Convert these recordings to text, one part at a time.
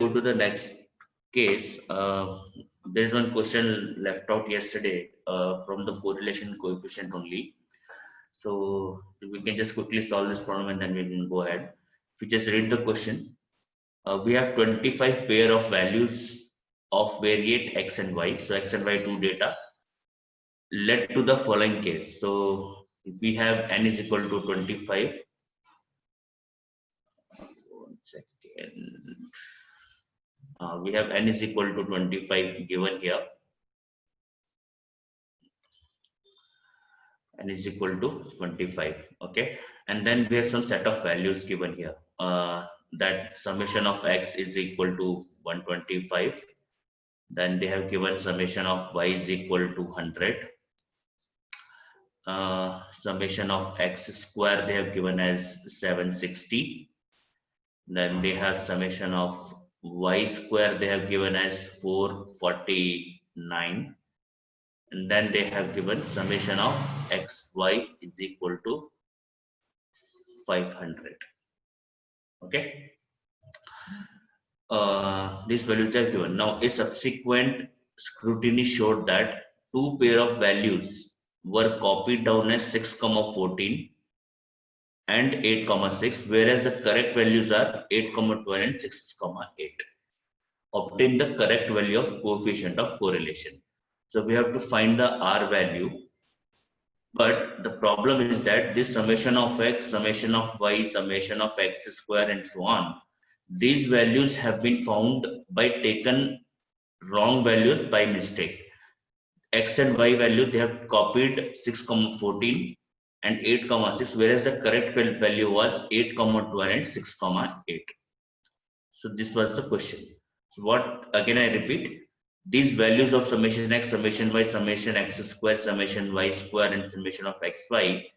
go to the next case, there's one question left out yesterday from the correlation coefficient only. So we can just quickly solve this problem and then we can go ahead. If you just read the question, we have 25 pair of values of variate x and y. So x and y two data led to the following case. So if we have n is equal to 25. One second. We have n is equal to 25 given here. N is equal to 25. Okay, and then we have some set of values given here. That summation of x is equal to 125. Then they have given summation of y is equal to 100. Summation of x square they have given as 760. Then they have summation of y square they have given as 449. And then they have given summation of xy is equal to 500. Okay, these values are given. Now a subsequent scrutiny showed that two pair of values were copied down as 6, 14 and 8, 6, whereas the correct values are 8, 12 and 6, 8. Obtain the correct value of coefficient of correlation. So we have to find the R value, but the problem is that this summation of x, summation of y, summation of x square and so on, these values have been found by taken wrong values by mistake. X and y value they have copied 6, 14 and 8, 6, whereas the correct value was 8, 12 and 6, 8. So this was the question. So what, again I repeat, these values of summation x, summation y, summation x square, summation y square and summation of xy,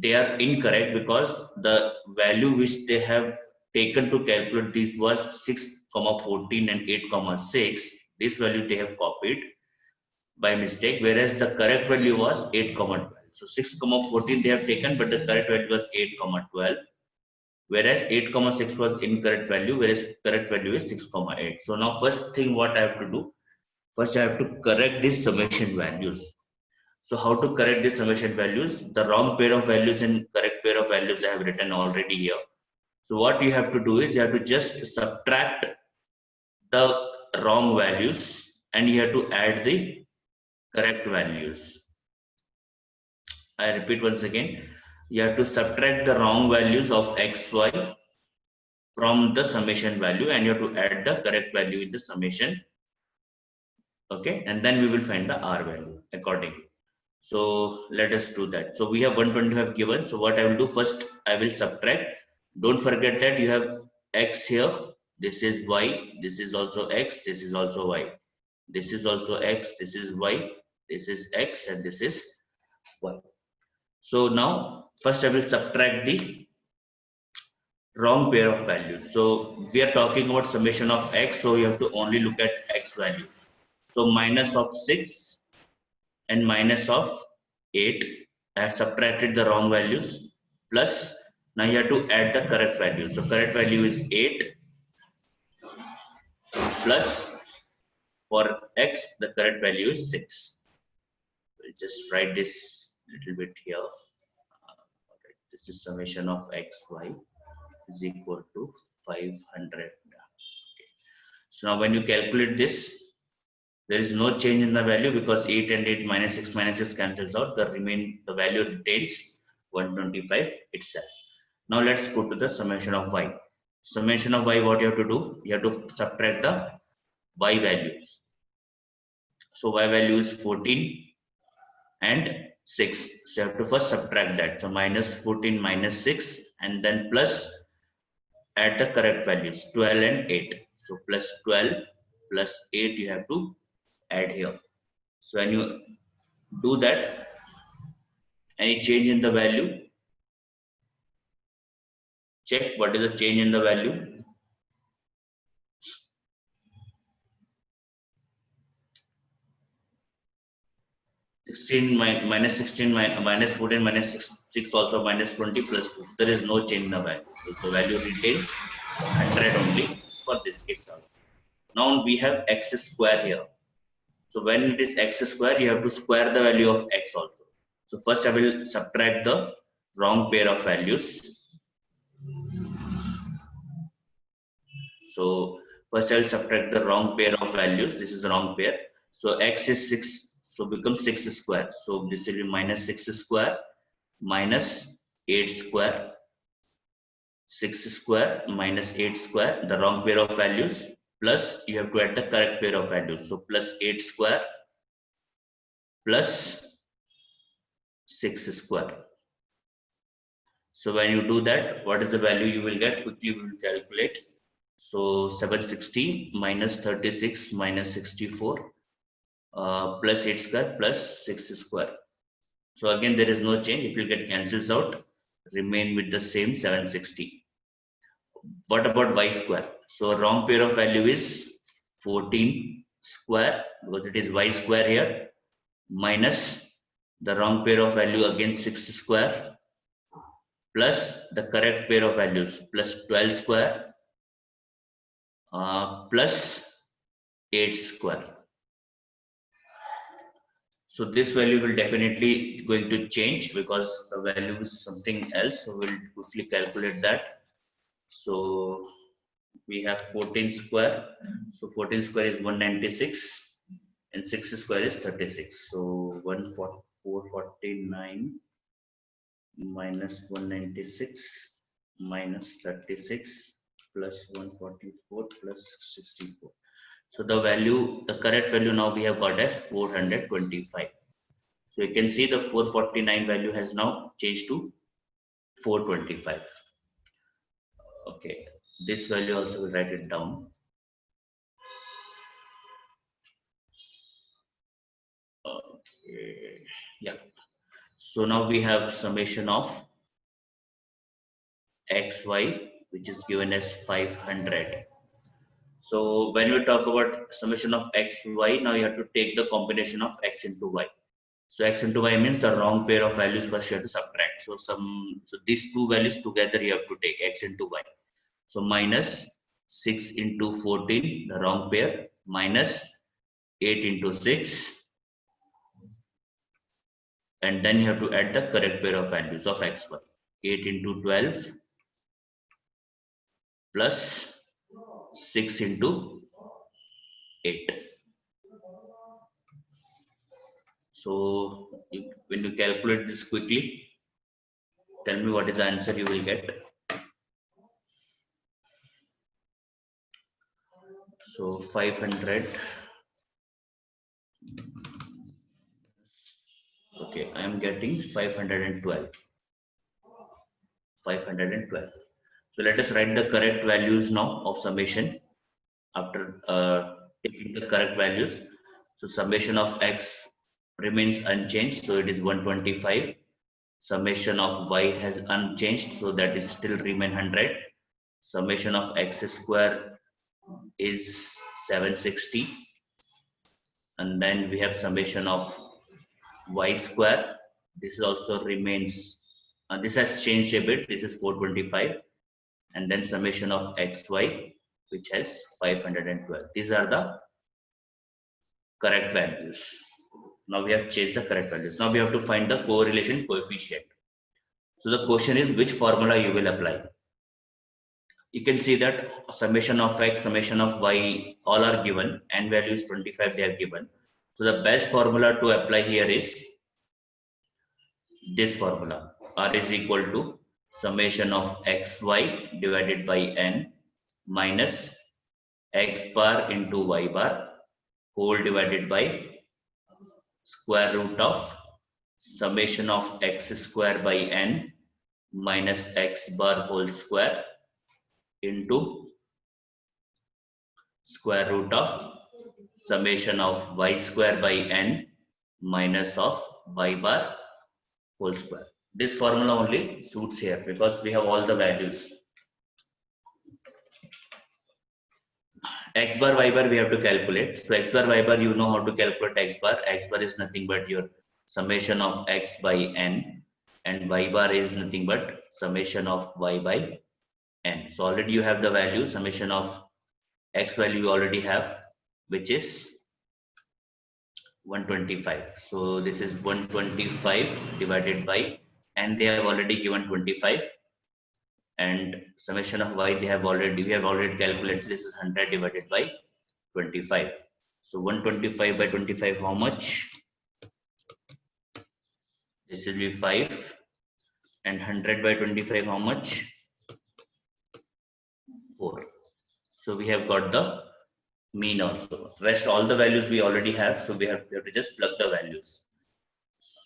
they are incorrect because the value which they have taken to calculate this was 6, 14 and 8, 6. This value they have copied by mistake, whereas the correct value was 8, 12. So 6, 14 they have taken, but the correct value was 8, 12. Whereas 8, 6 was incorrect value, whereas correct value is 6, 8. So now first thing what I have to do, first I have to correct these summation values. So how to correct these summation values? The wrong pair of values and correct pair of values I have written already here. So what you have to do is you have to just subtract the wrong values and you have to add the correct values. I repeat once again, you have to subtract the wrong values of xy from the summation value and you have to add the correct value in the summation. Okay, and then we will find the R value accordingly. So let us do that. So we have 125 given. So what I will do first, I will subtract. Don't forget that you have x here. This is y. This is also x. This is also y. This is also x. This is y. This is x and this is y. So now first I will subtract the wrong pair of values. So we are talking about summation of x. So you have to only look at x value. So minus of 6 and minus of 8. I have subtracted the wrong values. Plus, now you have to add the correct value. So correct value is 8 plus for x, the correct value is 6. We'll just write this little bit here. This is summation of x, y is equal to 500. Okay. So now when you calculate this, there is no change in the value because 8 and 8 minus 6 cancels out. The value retains 125 itself. Now let's go to the summation of y. Summation of y, what you have to do? You have to subtract the y values. So y value is 14 and 6. So you have to first subtract that. So minus 14 minus 6 and then plus add the correct values 12 and 8. So plus 12 plus 8 you have to add here. So when you do that, any change in the value, check what is the change in the value. Minus 16 minus 14 minus 6 also minus 20 plus 2. There is no change in the value. So the value retains 100 only for this case also. Now we have x square here. So when it is x square, you have to square the value of x also. So first I will subtract the wrong pair of values. So first I will subtract the wrong pair of values. This is the wrong pair. So x is 6, so becomes 6 square. So this will be minus 6 square minus 8 square. 6 square minus 8 square, the wrong pair of values, plus you have to add the correct pair of values. So plus 8 square plus 6 square. So when you do that, what is the value you will get? Quickly we will calculate. So 760 minus 36 minus 64 plus 8 square plus 6 square. So again there is no change, it will get cancels out, remain with the same 760. What about y square? So wrong pair of value is 14 square because it is y square here, minus the wrong pair of value again 6 square plus the correct pair of values plus 12 square plus 8 square. So this value will definitely going to change because the value is something else. So we'll quickly calculate that. So we have 14 square. So 14 square is 196 and 6 square is 36. So 449 minus 196 minus 36 plus 144 plus 64. So the value, the correct value now we have got as 425. So you can see the 449 value has now changed to 425. Okay, this value also will write it down. Okay, yeah. So now we have summation of xy, which is given as 500. So when we talk about summation of xy, now you have to take the combination of x into y. So x into y means the wrong pair of values first you have to subtract. So these two values together you have to take x into y. So minus 6 into 14, the wrong pair, minus 8 into 6, and then you have to add the correct pair of values of xy. 8 into 12 plus 6 into 8. So when you calculate this quickly, tell me what is the answer you will get. So 500. Okay, I am getting 512. 512. So let us write the correct values now of summation after taking the correct values. So summation of x remains unchanged, so it is 125. Summation of y has unchanged, so that is still remain 100. Summation of x square is 760, and then we have summation of y square. This also remains. This has changed a bit. This is 425, and then summation of xy, which has 512. These are the correct values. Now we have changed the correct values. Now we have to find the correlation coefficient. So the question is which formula you will apply. You can see that summation of x, summation of y, all are given. N value is 25, they are given. So the best formula to apply here is this formula. R is equal to summation of xy divided by n minus x bar into y bar whole divided by square root of summation of x square by n minus x bar whole square into square root of summation of y square by n minus of y bar whole square. This formula only suits here because we have all the values. X bar, y bar we have to calculate. So x bar, y bar, you know how to calculate x bar. X bar is nothing but your summation of x by n, and y bar is nothing but summation of y by n. So already you have the value, summation of x value you already have, which is 125. So this is 125 divided by, and they have already given 25, and summation of y we have already calculated. This is 100 divided by 25. So 125 by 25, how much? This will be 5. And 100 by 25, how much? 4. So we have got the mean also. Rest all the values we already have. So we have to just plug the values.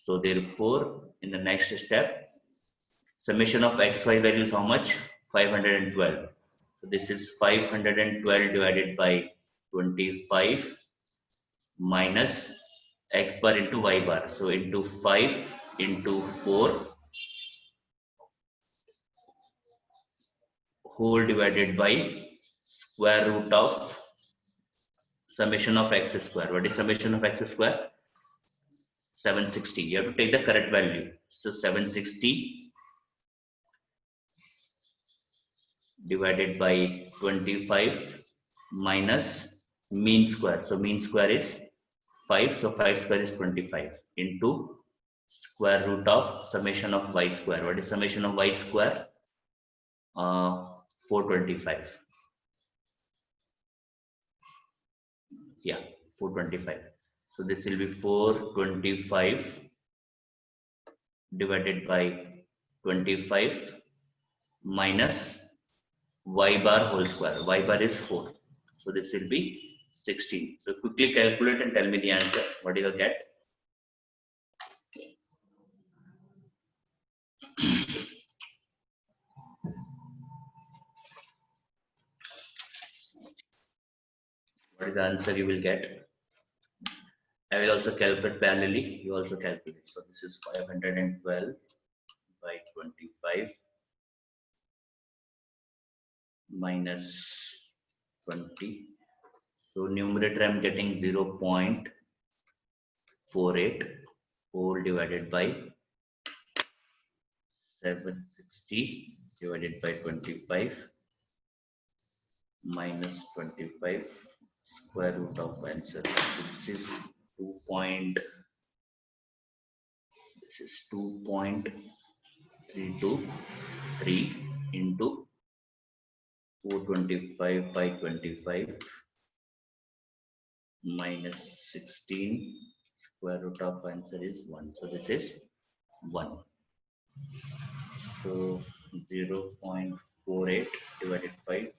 So therefore, in the next step, summation of xy values, how much? 512. So this is 512 divided by 25 minus x bar into y bar. So into 5 into 4 whole divided by square root of summation of x square. What is summation of x square? 760. You have to take the correct value. So 760 divided by 25 minus mean square. So mean square is 5. So 5 square is 25 into square root of summation of y square. What is summation of y square? 425. Yeah, 425. So this will be 425 divided by 25 minus y bar whole square. Y bar is 4. So this will be 16. So quickly calculate and tell me the answer. What do you get? What is the answer you will get? I will also calculate parallelly. You also calculate. So this is 512 by 25 minus 20. So numerator I am getting 0.48 whole divided by 760 divided by 25 minus 25 square root of answer. This is 2.323 into 425 by 25 minus 16 square root of answer is 1. So this is 1. So 0.48 divided by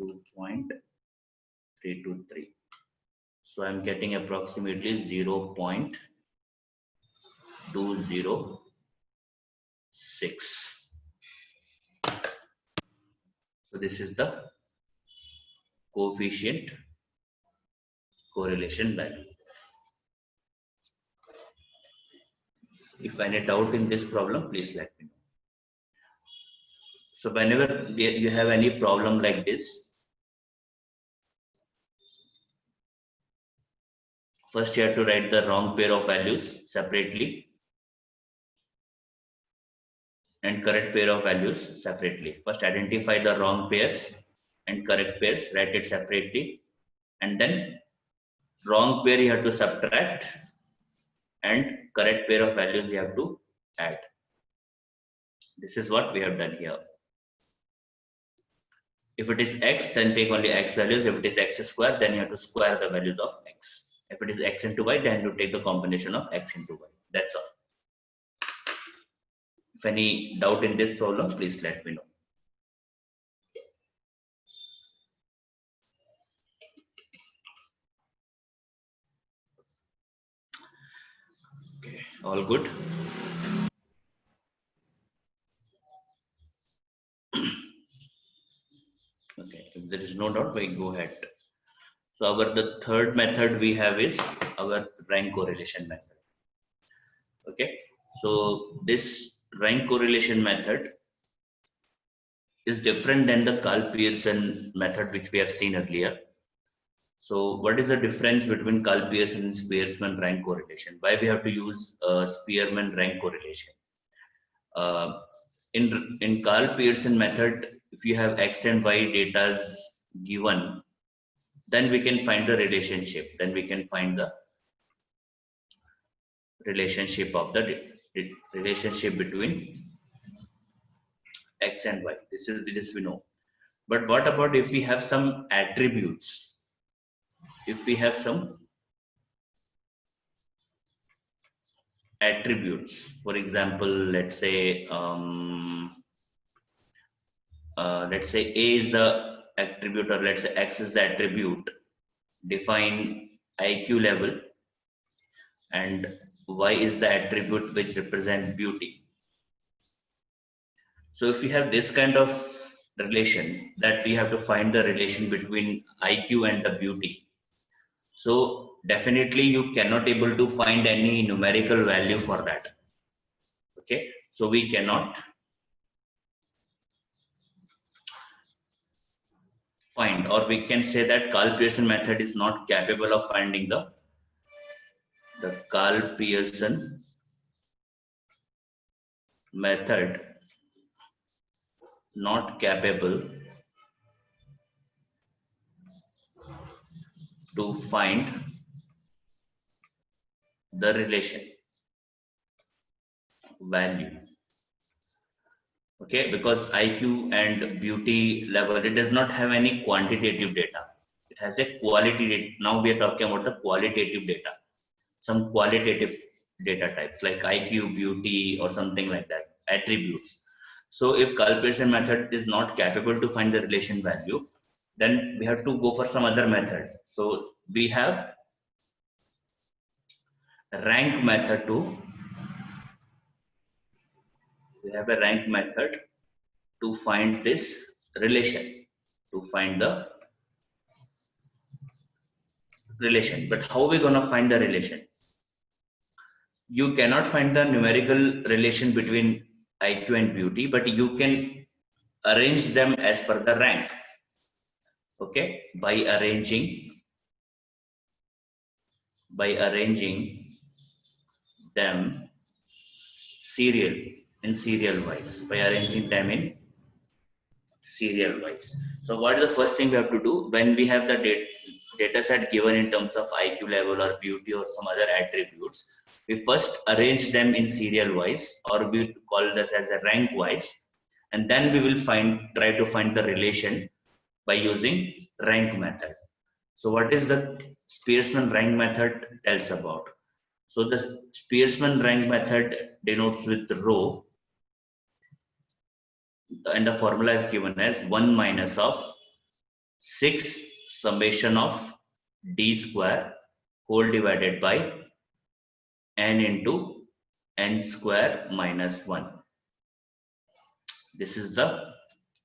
2.323. So I'm getting approximately 0.206. So this is the coefficient correlation value. If any doubt in this problem, please let me know. So whenever you have any problem like this, first you have to write the wrong pair of values separately and correct pair of values separately. First identify the wrong pairs and correct pairs, write it separately, and then wrong pair you have to subtract and correct pair of values you have to add. This is what we have done here. If it is x, then take only x values. If it is x square, then you have to square the values of x. If it is x into y, then you take the combination of x into y. That's all. If any doubt in this problem, please let me know. Okay, all good. Okay, if there is no doubt, we go ahead. So the third method we have is our rank correlation method. Okay, so this rank correlation method is different than the Karl Pearson method which we have seen earlier. So what is the difference between Karl Pearson and Spearman rank correlation? Why we have to use Spearman rank correlation? In Karl Pearson method, if you have x and y data given, then we can find the relationship. Then we can find the relationship of the relationship between x and y. This we know. But what about if we have some attributes? If we have some attributes, for example, let's say A is the attribute, or let's say X is the attribute. Define IQ level, and Y is the attribute which represent beauty. So if you have this kind of relation, that we have to find the relation between IQ and the beauty. So definitely you cannot able to find any numerical value for that. Okay, so we cannot find, or we can say that Karl Pearson method is not capable of finding the Karl Pearson method not capable to find the relation value. Okay, because IQ and beauty level, it does not have any quantitative data. It has a quality data. Now we are talking about the qualitative data. Some qualitative data types like IQ, beauty, or something like that, attributes. So if Karl Pearson method is not capable to find the relation value, then we have to go for some other method. So we have rank method to find this relation, to find the relation. But how are we going to find the relation? You cannot find the numerical relation between IQ and beauty, but you can arrange them as per the rank. Okay, by arranging them serial wise. So what is the first thing we have to do when we have the data set given in terms of IQ level or beauty or some other attributes? We first arrange them in serial wise, or we call this as a rank wise, and then we will try to find the relation by using rank method. So what is the Spearman rank method tells about? So the Spearman rank method denotes with rho, and the formula is given as 1 minus of 6 summation of d square whole divided by n into n square minus 1. This is the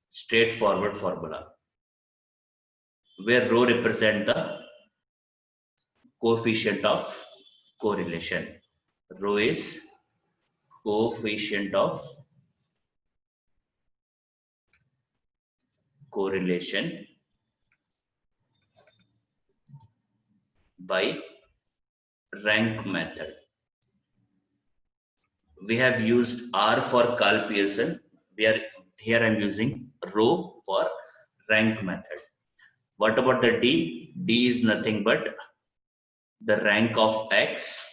straightforward formula, where rho represent the coefficient of correlation. Rho is coefficient of correlation by rank method. We have used R for Karl Pearson. Here I'm using rho for rank method. What about the D? D is nothing but the rank of X.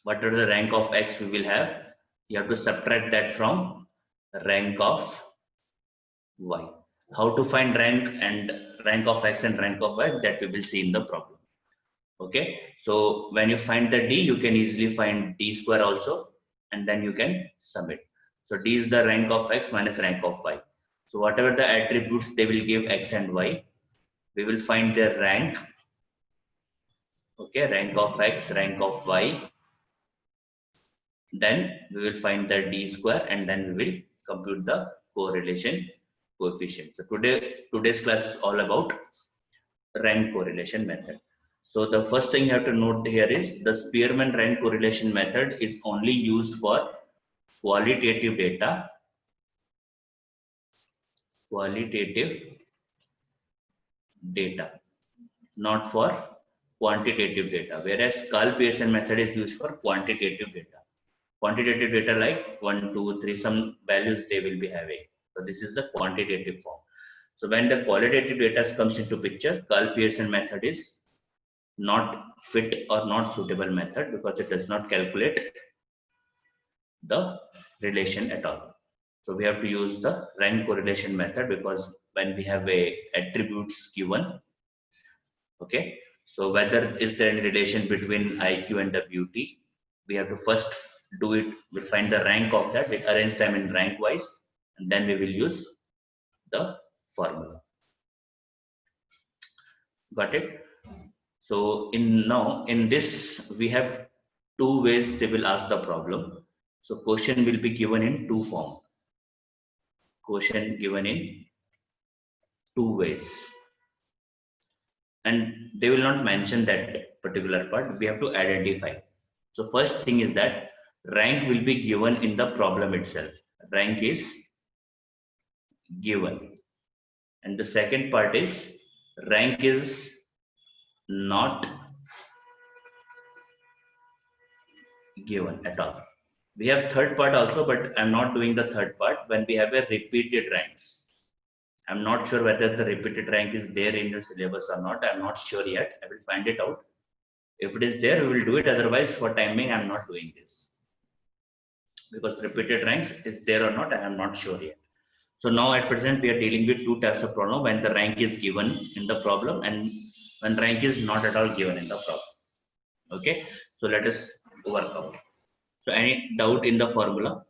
What are the rank of X we will have? You have to subtract that from rank of Y. How to find rank of X and rank of Y, that we will see in the problem. Okay, so when you find the D, you can easily find D square also, and then you can sum it. So D is the rank of X minus rank of Y. So whatever the attributes they will give X and Y, we will find their rank. Okay, rank of X, rank of Y. Then we will find the D square, and then we will compute the correlation coefficient. So today's class is all about rank correlation method. So the first thing you have to note here is the Spearman rank correlation method is only used for qualitative data, not for quantitative data, whereas Karl Pearson method is used for quantitative data. Quantitative data like 1, 2, 3, some values they will be having. So this is the quantitative form. So when the qualitative data comes into picture, Karl Pearson method is not fit or not suitable method because it does not calculate the relation at all. So we have to use the rank correlation method because when we have a attributes given, okay, so whether is there any relation between IQ and the beauty, we have to first do it. We'll find the rank of that. We arrange them in rank wise, and then we will use the formula. Got it? So in this we have two ways they will ask the problem. So question will be given in two form. Question given in two ways, and they will not mention that particular part. We have to identify. So first thing is that rank will be given in the problem itself. Rank is given, and the second part is rank is not given at all. We have third part also, but I'm not doing the third part when we have a repeated ranks. I'm not sure whether the repeated rank is there in your syllabus or not. I'm not sure yet. I will find it out. If it is there, we will do it. Otherwise, for timing, I'm not doing this. Because repeated ranks is there or not, I am not sure yet. So now at present, we are dealing with two types of problem when the rank is given in the problem and when rank is not at all given in the problem. Okay, so let us work out. So any doubt in the formula?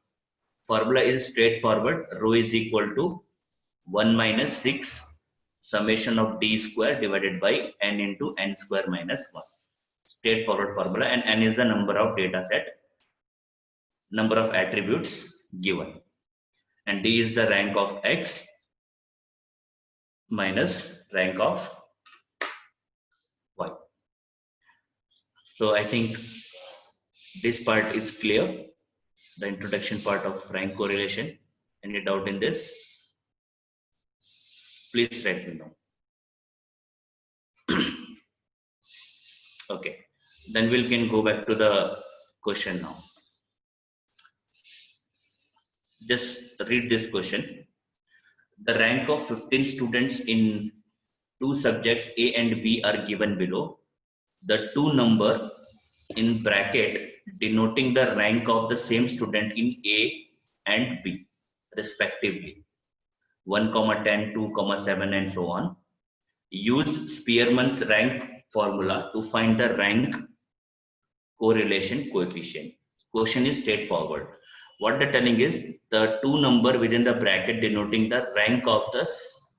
Formula is straightforward. Rho is equal to 1 minus 6 summation of d square divided by n into n square minus 1. Straightforward formula, and n is the number of data set, number of attributes given, and d is the rank of x minus rank of y. So I think this part is clear, the introduction part of rank correlation. Any doubt in this? Please let me know. Okay, then we can go back to the question now. Just read this question. The rank of 15 students in two subjects A and B are given below. The two number in bracket denoting the rank of the same student in A and B respectively, 1, 10, 2, 7 and so on. Use Spearman's rank formula to find the rank correlation coefficient. Question is straightforward. What they're telling is the two number within the bracket denoting the rank of the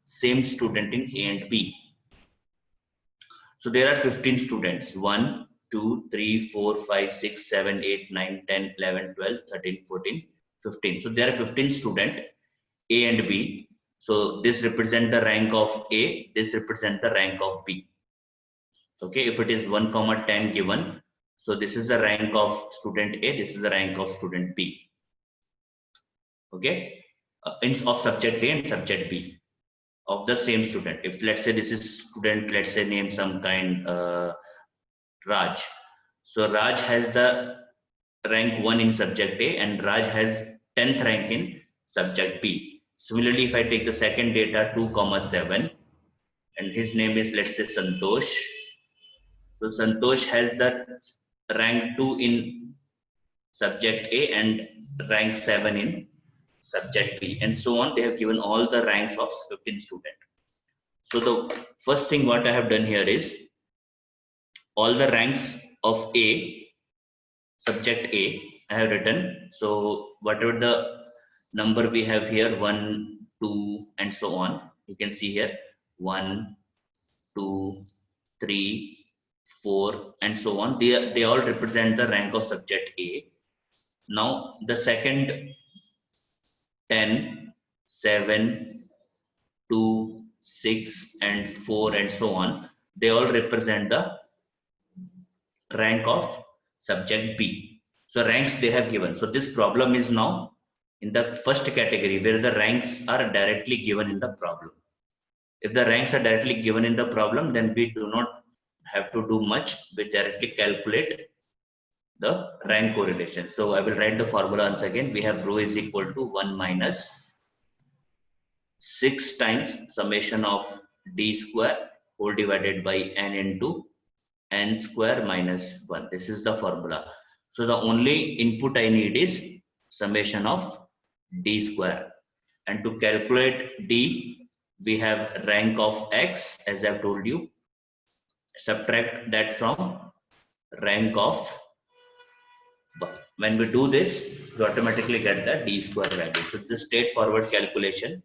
same student in A and B. So there are 15 students, 1, 2, 3, 4, 5, 6, 7, 8, 9, 10, 11, 12, 13, 14, 15. So there are 15 students, A and B. So this represents the rank of A, this represents the rank of B. Okay, if it is 1, 10 given, so this is the rank of student A, this is the rank of student B. Okay, of subject A and subject B of the same student. If let's say this is student, let's say name some kind Raj. So Raj has the rank 1 in subject A and Raj has 10th rank in subject B. Similarly, if I take the second data 2, 7 and his name is, let's say, Santosh. So Santosh has the rank 2 in subject A and rank 7 in subject B, and so on. They have given all the ranks of 15 students. So the first thing what I have done here is all the ranks of A, subject A, I have written. So whatever the number we have here, 1, 2 and so on, you can see here 1, 2, 3, 4 and so on. They all represent the rank of subject A. Now the second 10, 7, 2, 6 and 4 and so on, they all represent the rank of subject B. So ranks they have given. So this problem is now in the first category where the ranks are directly given in the problem. If the ranks are directly given in the problem, then we do not have to do much. We directly calculate the rank correlation. So I will write the formula once again. We have rho is equal to 1 minus 6 times summation of d square whole divided by n into n square minus 1. This is the formula. So the only input I need is summation of d square. And to calculate d, we have rank of x, as I've told you. Subtract that from rank of y. When we do this, we automatically get the d square value. So it's a straightforward calculation.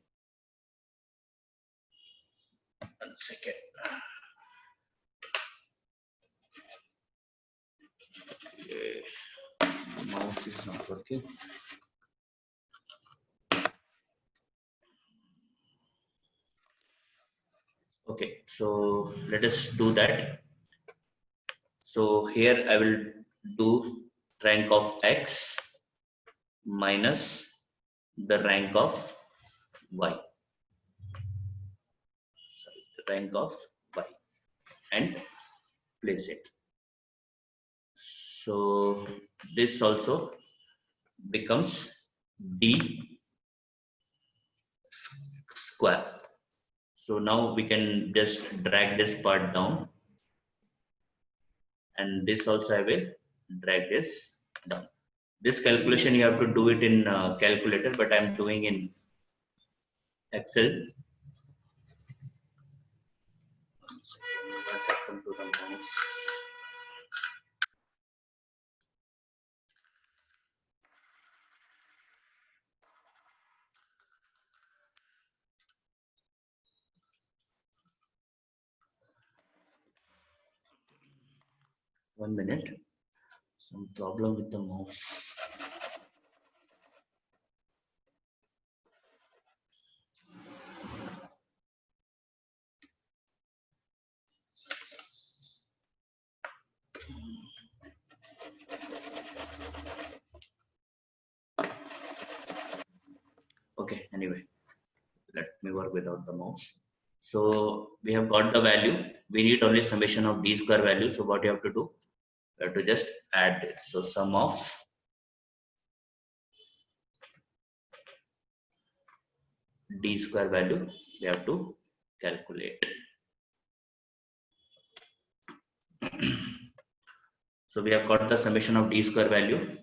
1 second. Okay. Mouse is not working. Okay, so let us do that. So here I will do rank of x minus the rank of y. Sorry, the rank of y, and place it. So this also becomes d square. So now we can just drag this part down, and this also I will drag this down. This calculation you have to do it in calculator, but I'm doing in Excel. One second, what happened to the mouse? One minute. Some problem with the mouse. Okay, anyway, let me work without the mouse. So we have got the value. We need only summation of d square value. So what you have to do? You have to just add this. So sum of d square value we have to calculate. So we have got the summation of d square value.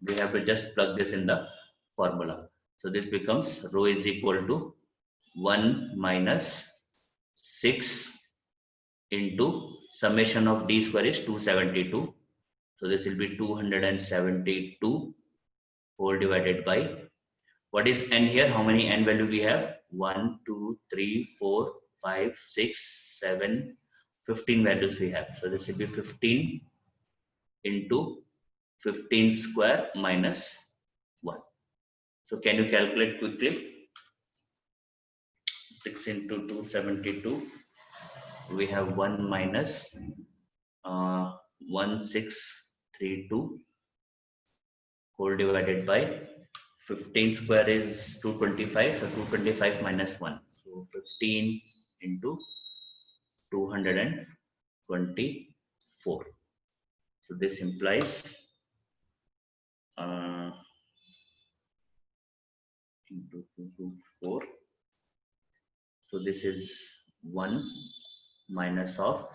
We have to just plug this in the formula. So this becomes rho is equal to 1 minus 6 into summation of d square is 272. So this will be 272 whole divided by, what is n here? How many n value we have? 1, 2, 3, 4, 5, 6, 7, 15 values we have. So this will be 15 into 15 square minus 1. So can you calculate quickly? 6 into 272. We have 1 minus 1632 whole divided by 15 square is 225. So 225 minus 1. So 15 into 224. So this implies into 224. So this is 1 minus of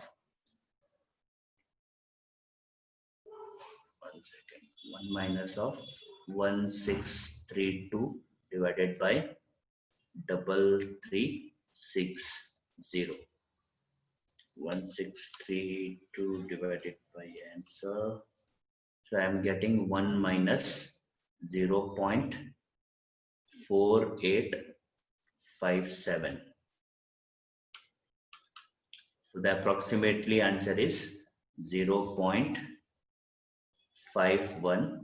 1 minus of 1632 divided by 3360. 1632 divided by answer. So I am getting 1 minus 0.4857. So the approximately answer is 0.514.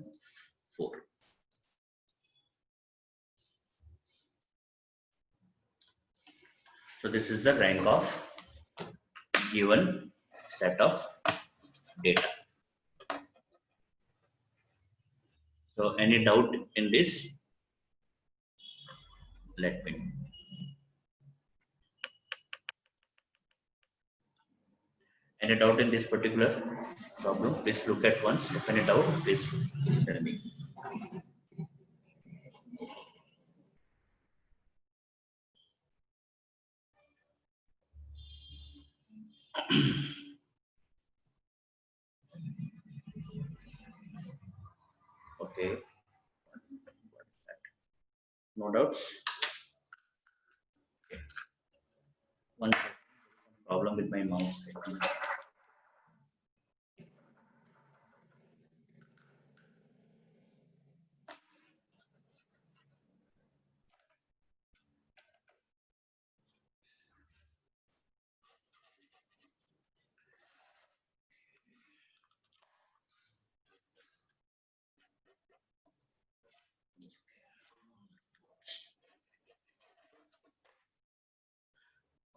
So this is the rank of given set of data. So any doubt in this? Let me know. Any doubt in this particular problem? Please look at once. If any doubt, please tell me. Okay, no doubts. One problem with my mouse.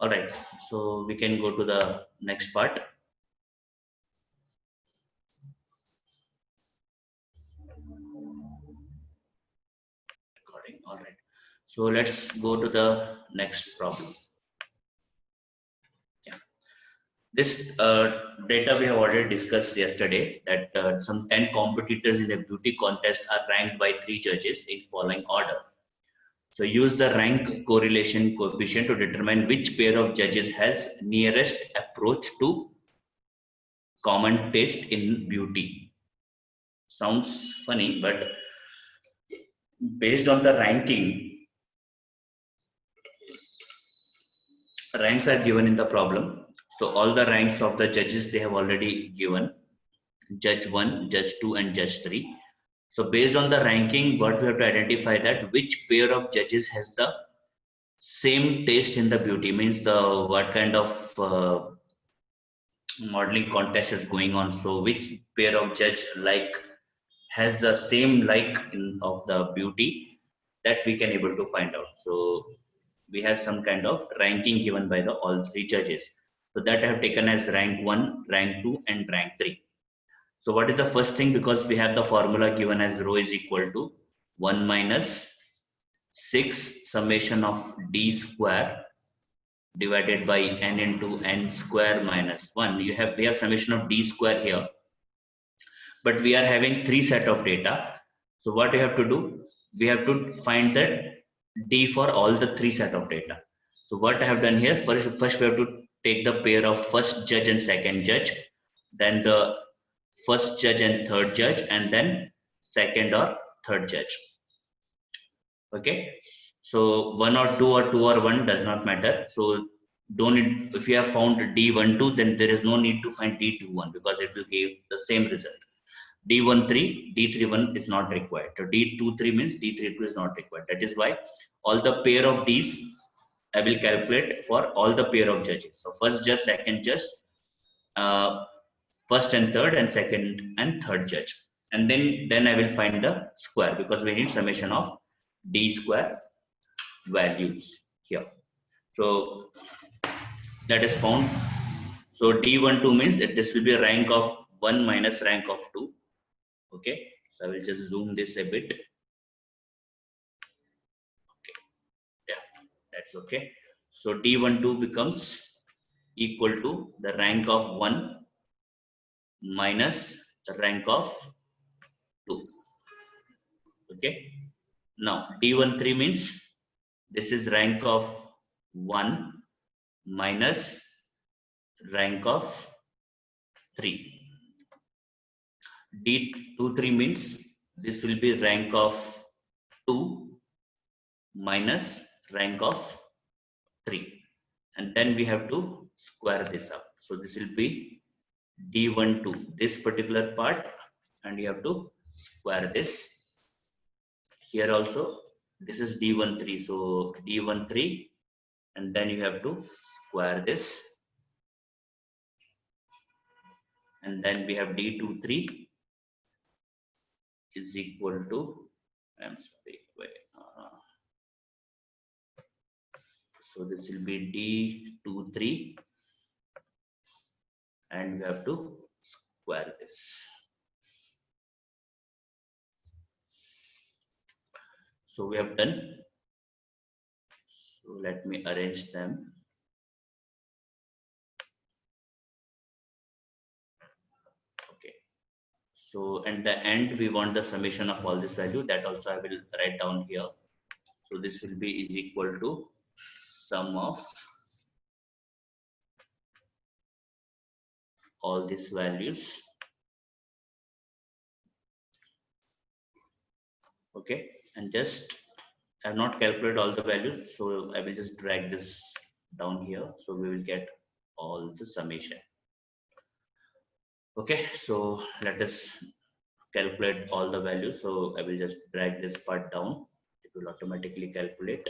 All right, so we can go to the next part. Recording. All right. So let's go to the next problem. Yeah. This data we have already discussed yesterday, that some 10 competitors in a beauty contest are ranked by 3 judges in following order. So use the rank correlation coefficient to determine which pair of judges has nearest approach to common taste in beauty. Sounds funny, but based on the ranks are given in the problem. So all the ranks of the judges they have already given: judge 1, judge 2, and judge 3. So based on the ranking, what we have to identify that which pair of judges has the same taste in the beauty, means the what kind of modeling contest is going on. So which pair of judge like has the same like of the beauty, that we can able to find out. So we have some kind of ranking given by the all 3 judges. So that I have taken as rank 1, rank 2, and rank 3. So what is the first thing? Because we have the formula given as rho is equal to 1 minus 6 summation of d square divided by n into n square minus 1. We have summation of d square here, but we are having 3 set of data. So what we have to do? We have to find that d for all the 3 set of data. So what I have done here, first we have to take the pair of first judge and second judge, then the first judge and third judge, and then second or third judge. Okay, so 1 or 2 or 2 or 1 does not matter. So don't need, if you have found D12, then there is no need to find D21 because it will give the same result. D13, D31 is not required. So D23 means D32 is not required. That is why all the pair of these I will calculate for all the pair of judges. So first judge, second judge, uh, first and third, and second and third judge. And then I will find the square because we need summation of D square values here. So that is found. So D12 means that this will be a rank of 1 minus rank of 2. Okay, so I will just zoom this a bit. Okay, yeah, that's okay. So D12 becomes equal to the rank of 1 minus the rank of 2. Okay, now D13 means this is rank of 1 minus rank of 3. D23 means this will be rank of 2 minus rank of 3. And then we have to square this up. So this will be D12, this particular part, and you have to square this. Here also, this is D13. So D13, and then you have to square this. And then we have D23 is equal to, I'm sorry, wait. So this will be D23, and we have to square this. So we have done. So let me arrange them. Okay. So at the end, we want the summation of all this value. That also I will write down here. So this will be is equal to sum of all these values. Okay, and just I have not calculated all the values, so I will just drag this down here, so we will get all the summation. Okay, so let us calculate all the values. So I will just drag this part down. It will automatically calculate.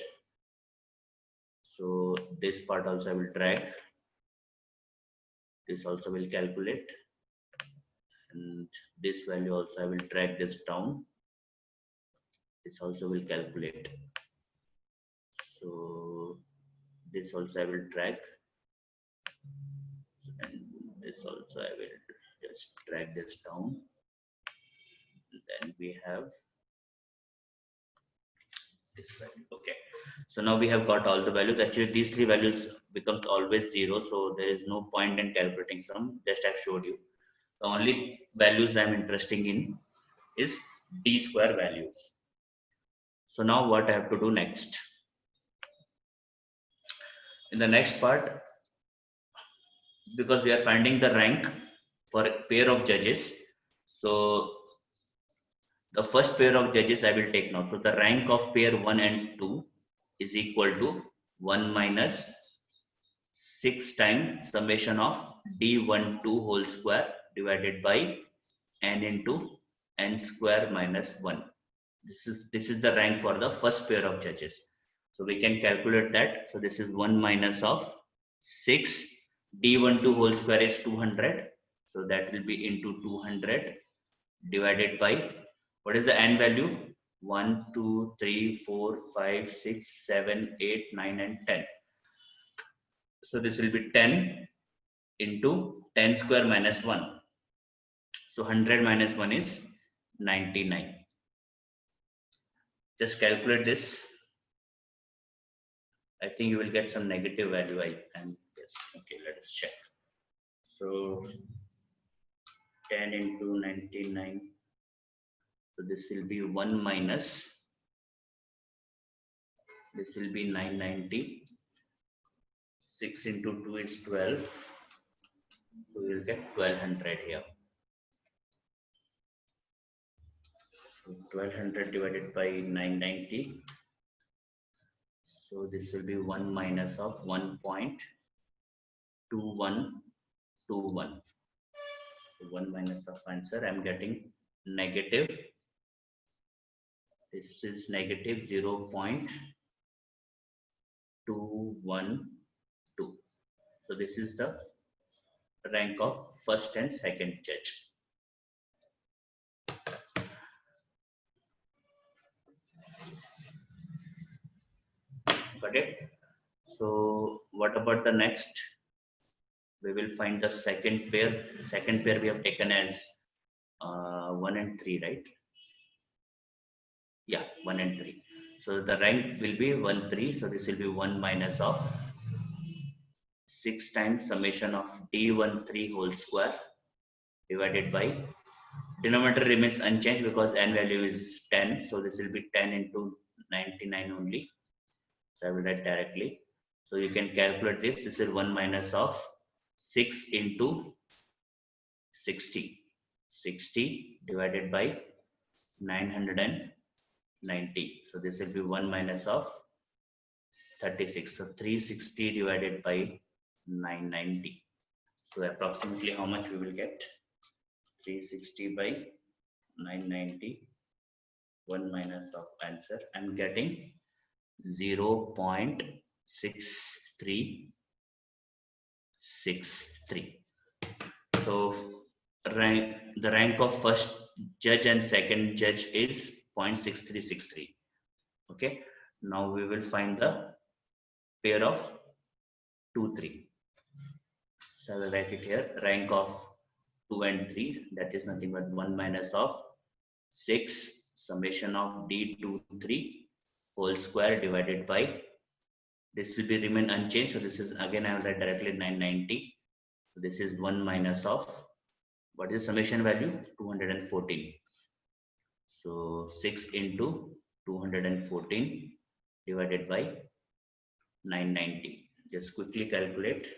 So this part also I will drag. This also will calculate. And this value also I will drag this down. This also will calculate. So this also I will drag. And this also I will just drag this down. And then we have this value. Okay, so now we have got all the values. Actually these three values becomes always 0, so there is no point in calculating some. Just I've showed you the only values I'm interested in is d square values. So now what I have to do next? In the next part, because we are finding the rank for a pair of judges, so the first pair of judges I will take now. So the rank of pair 1 and 2 is equal to 1 minus 6 times summation of d12 whole square divided by n into n square minus 1. This is the rank for the first pair of judges. So we can calculate that. So this is 1 minus of 6 d12 whole square is 200. So that will be into 200 divided by what is the n value? 1, 2, 3, 4, 5, 6, 7, 8, 9 and 10. So this will be 10 into 10 square minus 1. So 100 minus 1 is 99. Just calculate this. I think you will get some negative value. And yes, okay, let us check. So 10 into 99. So this will be 1 minus. This will be 990. 6 into 2 is 12. So we will get 1200 here. So 1200 divided by 990. So this will be 1 minus of 1.2121. So 1 minus of answer, I am getting negative. This is negative 0.212. So this is the rank of first and second judge. Got it? So what about the next? We will find the second pair. Second pair we have taken as 1 and 3, right? Yeah, 1 and 3. So the rank will be 1, 3. So this will be 1 minus of 6 times summation of d13 whole square divided by denominator remains unchanged because n value is 10. So this will be 10 into 99 only. So I will write directly. So you can calculate this. This is 1 minus of 6 into 60. 60 divided by 990. So this will be 1 minus of 36. So 360 divided by 990. So approximately how much we will get? 360 by 990. 1 minus of answer. I'm getting 0.6363. So the rank of first judge and second judge is 0.6363. Okay. Now we will find the pair of 2, 3. So I will write it here. Rank of 2 and 3, that is nothing but 1 minus of 6 summation of d23 whole square divided by, this will be remain unchanged. So this is again I will write directly 990. So this is 1 minus of, what is summation value? 214. So 6 into 214 divided by 990. Just quickly calculate.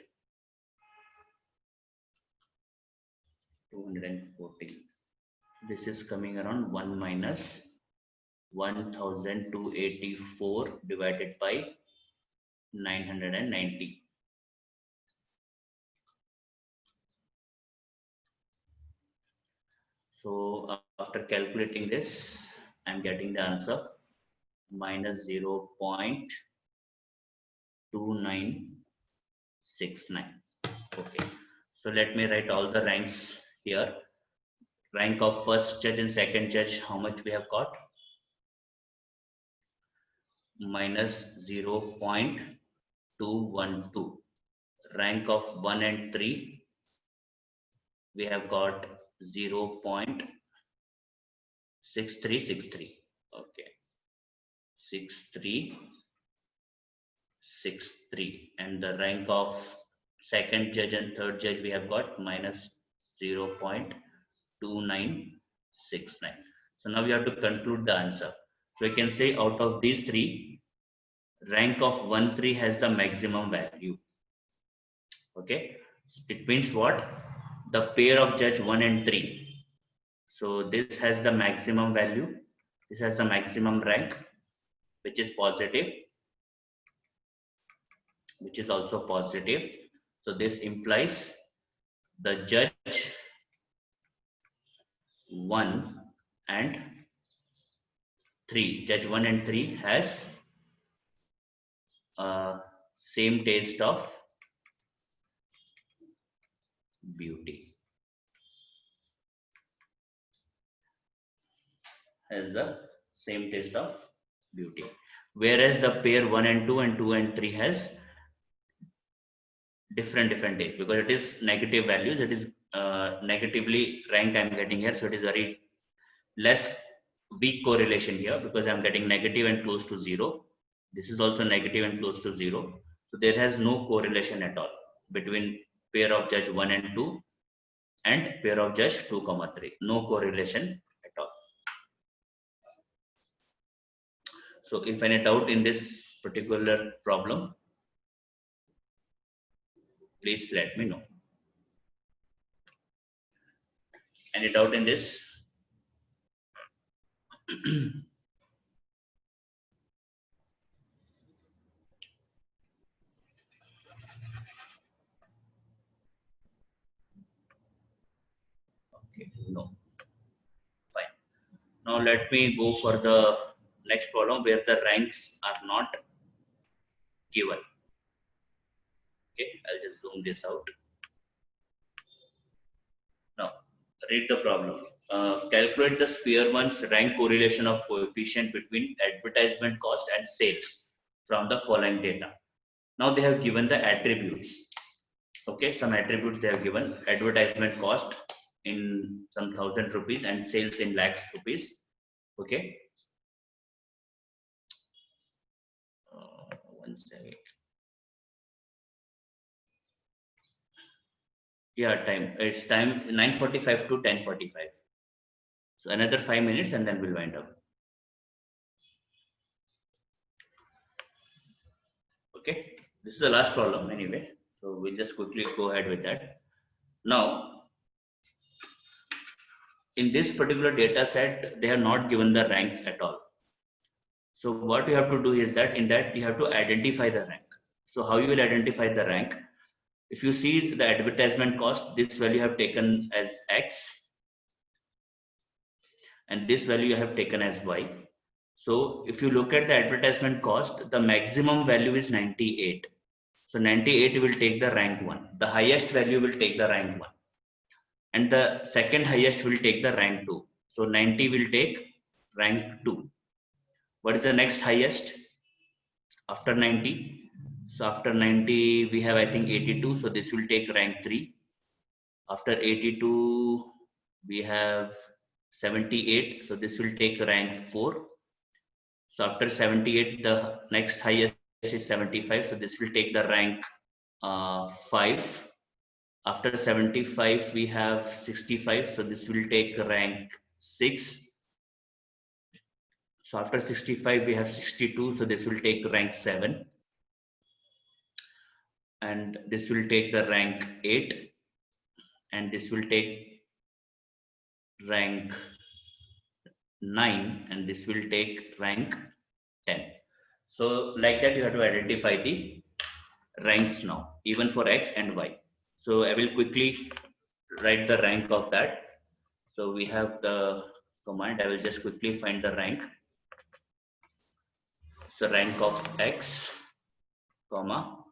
214. This is coming around 1 minus 1284 divided by 990. So after calculating this, I'm getting the answer minus 0.2969. Okay, so let me write all the ranks here. Rank of first judge and second judge, how much we have got? Minus 0.212. Rank of 1 and 3, we have got 0.6363. Okay, 6363. And the rank of second judge and third judge, we have got minus 0.2969. So now we have to conclude the answer. So we can say out of these three, rank of 1 3 has the maximum value. Okay, it means what? The pair of judge 1 and 3. So this has the maximum value. This has the maximum rank, which is positive, which is also positive. So this implies the judge 1 and 3, judge 1 and 3 has same taste of beauty. Has the same taste of beauty. Whereas the pair 1 and 2 and 2 and 3 has different taste, because it is negative values. It is negatively rank I'm getting here. So it is very less weak correlation here, because I'm getting negative and close to 0. This is also negative and close to 0. So there has no correlation at all between pair of judge 1 and 2 and pair of judge 2, 3. No correlation at all. So if any doubt in this particular problem, please let me know. Any doubt in this? Okay, no. Fine. Now let me go for the next problem where the ranks are not given. Okay, I'll just zoom this out. Now, read the problem. Calculate the Spearman's rank correlation of coefficient between advertisement cost and sales from the following data. Now they have given the attributes. Okay, some attributes they have given: advertisement cost in some 1,000 rupees and sales in lakhs rupees. Okay. One second. Yeah, time. It's time 9:45 to 10:45. So another 5 minutes and then we'll wind up. Okay. This is the last problem anyway. So we'll just quickly go ahead with that. Now, in this particular data set, they have not given the ranks at all. So what you have to do is that in that you have to identify the rank. So how you will identify the rank? If you see the advertisement cost, this value you have taken as X and this value you have taken as Y. So if you look at the advertisement cost, the maximum value is 98. So 98 will take the rank 1. The highest value will take the rank 1. And the second highest will take the rank 2. So 90 will take rank 2. What is the next highest after 90? So after 90 we have, I think, 82. So this will take rank 3. After 82 we have 78. So this will take rank 4. So after 78 the next highest is 75. So this will take the rank 5. After 75 we have 65. So this will take rank 6. So after 65 we have 62. So this will take rank 7. And this will take the rank 8. And this will take rank 9 and this will take rank 10. So like that you have to identify the ranks now, even for X and Y. So I will quickly write the rank of that. So we have the command, I will just quickly find the rank. So rank of X, comma,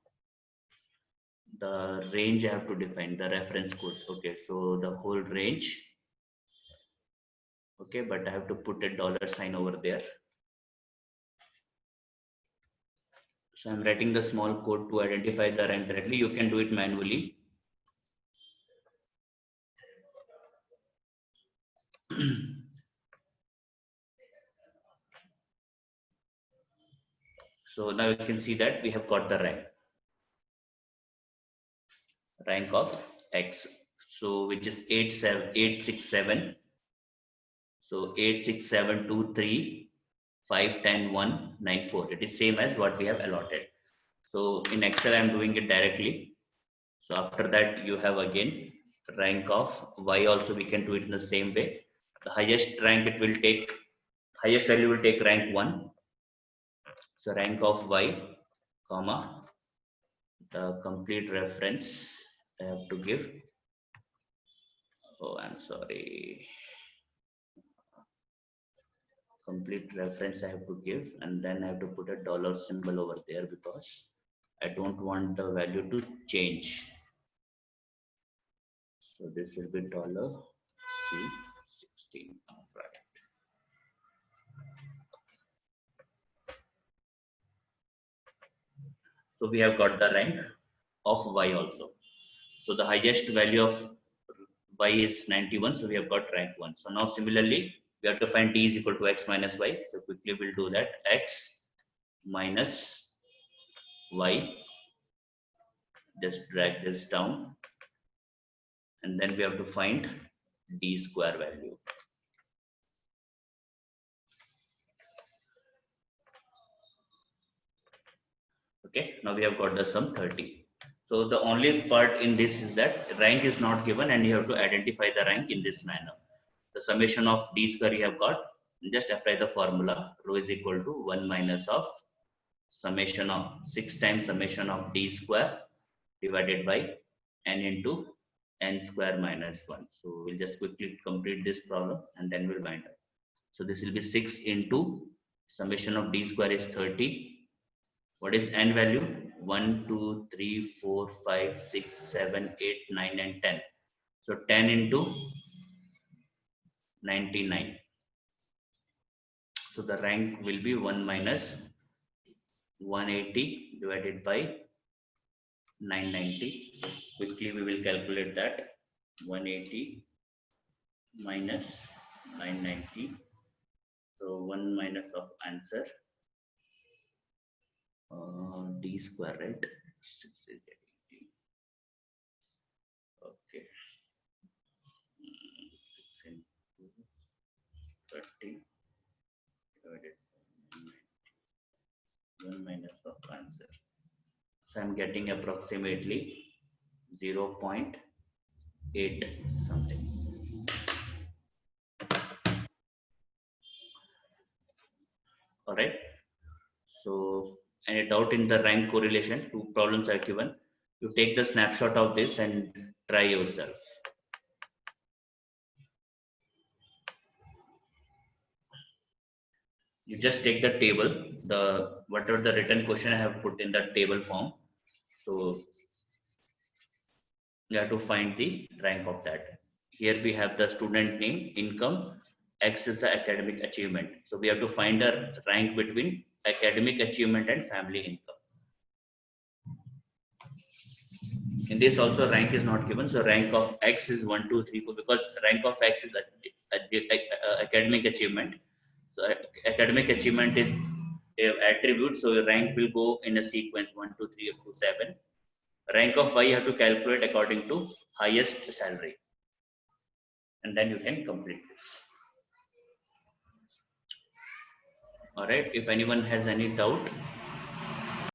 the range I have to define, the reference code. Okay, so the whole range. Okay, but I have to put a dollar sign over there. So I'm writing the small code to identify the rank directly. You can do it manually. So now you can see that we have got the rank of X. So which is 867. So 86723510194. It is same as what we have allotted. So in Excel, I'm doing it directly. So after that, you have again rank of Y. Also, we can do it in the same way. The highest rank it will take, highest value will take rank 1. So rank of Y, comma, the complete reference I have to give. Oh, I'm sorry. Complete reference I have to give, and then I have to put a dollar symbol over there because I don't want the value to change. So this will be dollar C16. Right. So we have got the rank of Y also. So the highest value of Y is 91. So we have got rank 1. So now similarly, we have to find D is equal to X minus Y. So quickly we'll do that. X minus Y. Just drag this down. And then we have to find D square value. Okay, now we have got the sum 30. So the only part in this is that rank is not given and you have to identify the rank in this manner. The summation of D square you have got, just apply the formula. Rho is equal to 1 minus of summation of 6 times summation of D square divided by n into n square minus 1. So we'll just quickly complete this problem and then we'll wind up. So this will be 6 into summation of D square is 30. What is n value? 1, 2, 3, 4, 5, 6, 7, 8, 9, and 10. So 10 into 99. So the rank will be 1 minus 180 divided by 990. Quickly we will calculate that. 180 minus 990. So 1 minus of answer. D square, right? 6 is 80. Okay. 6 into 30 divided by 1 minus of answer. So I'm getting approximately 0.8 something. All right. So any doubt in the rank correlation? Two problems are given. You take the snapshot of this and try yourself. You just take the table, the whatever the written question I have put in the table form. So you have to find the rank of that. Here we have the student name, income, X is the academic achievement. So we have to find a rank between academic achievement and family income. In this also rank is not given. So rank of X is 1, 2, 3, 4 because rank of X is academic achievement. So academic achievement is attribute. So rank will go in a sequence 1, 2, 3 up to 7. Rank of Y you have to calculate according to highest salary. And then you can complete this. All right. If anyone has any doubt,